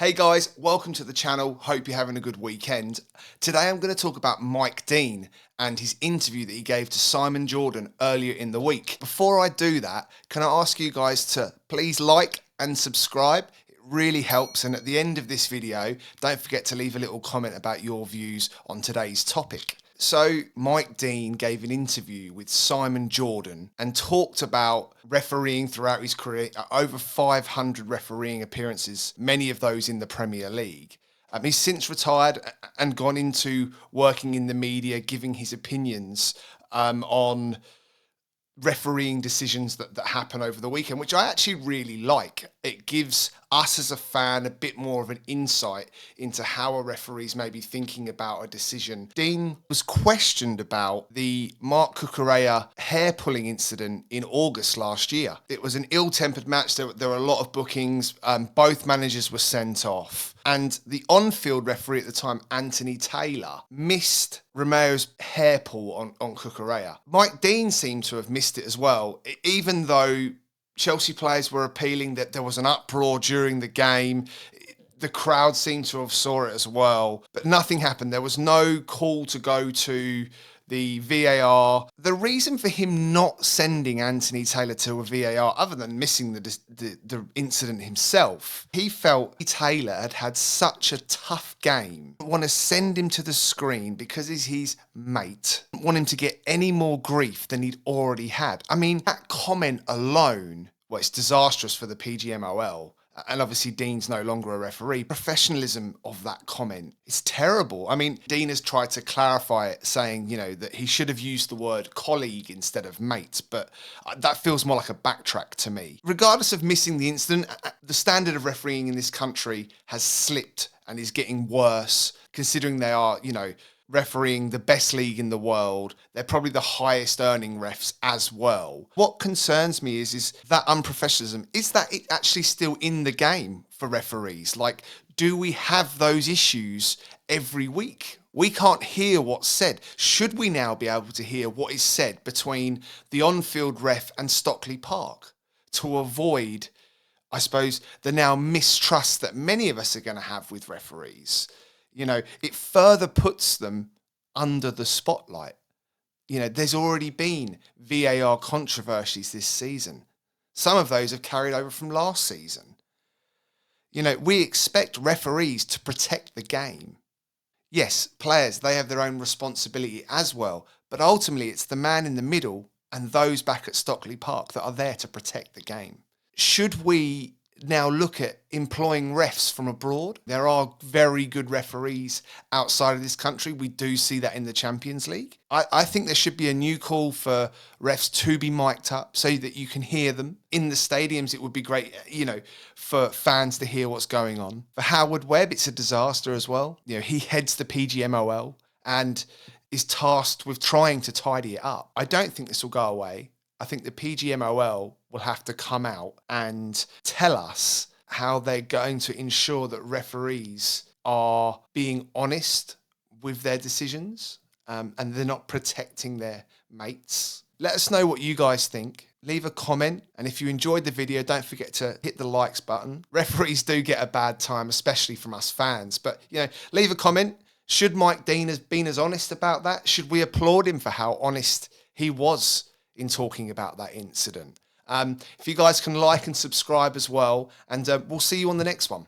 Hey guys, welcome to the channel. Hope you're having a good weekend. Today I'm going to talk about Mike Dean and his interview that he gave to Simon Jordan earlier in the week. Before I do that, can I ask you guys to please like and subscribe? It really helps. And at the end of this video, don't forget to leave a little comment about your views on today's topic. So Mike Dean gave an interview with Simon Jordan and talked about refereeing throughout his career, over 500 refereeing appearances, many of those in the Premier League. He's since retired and gone into working in the media, giving his opinions on refereeing decisions that happen over the weekend, which I actually really like. It gives us as a fan a bit more of an insight into how a referee's maybe thinking about a decision. Dean was questioned about the Marc Cucurella hair pulling incident in August last year. It was an ill-tempered match. There were a lot of bookings. Both managers were sent off. And the on-field referee at the time, Anthony Taylor, missed Romero's hair pull on Cucurella. Mike Dean seemed to have missed it as well, even though Chelsea players were appealing that there was an uproar during the game. The crowd seemed to have saw it as well, but nothing happened. There was no call to go to the VAR. The reason for him not sending Anthony Taylor to a VAR, other than missing the incident himself, he felt Taylor had such a tough game. Didn't want to send him to the screen because he's his mate. Didn't want him to get any more grief than he'd already had. I mean, that comment alone, well, it's disastrous for the PGMOL. And obviously Dean's no longer a referee. Professionalism of that comment is terrible. I mean, Dean has tried to clarify it, saying, that he should have used the word colleague instead of mate, but that feels more like a backtrack to me. Regardless of missing the incident, the standard of refereeing in this country has slipped and is getting worse, considering they are, refereeing the best league in the world. They're probably the highest earning refs as well. What concerns me is that unprofessionalism. Is that it actually still in the game for referees? Like, do we have those issues every week? We can't hear what's said. Should we now be able to hear what is said between the on-field ref and Stockley Park to avoid, I suppose, the now mistrust that many of us are going to have with referees? It further puts them under the spotlight. There's already been VAR controversies this season. Some of those have carried over from last season. We expect referees to protect the game. Yes, players, they have their own responsibility as well, but ultimately it's the man in the middle and those back at Stockley Park that are there to protect the game. Should we now look at employing refs from abroad? There are very good referees outside of this country. We do see that in the Champions League. I think there should be a new call for refs to be mic'd up so that you can hear them. In the stadiums, it would be great, for fans to hear what's going on. For Howard Webb, it's a disaster as well. He heads the PGMOL and is tasked with trying to tidy it up. I don't think this will go away. I think the PGMOL will have to come out and tell us how they're going to ensure that referees are being honest with their decisions and they're not protecting their mates. Let us know what you guys think. Leave a comment, and if you enjoyed the video, don't forget to hit the likes button. Referees do get a bad time, especially from us fans, but leave a comment. Should Mike Dean have been as honest about that? Should we applaud him for how honest he was in talking about that incident? If you guys can like and subscribe as well, and we'll see you on the next one.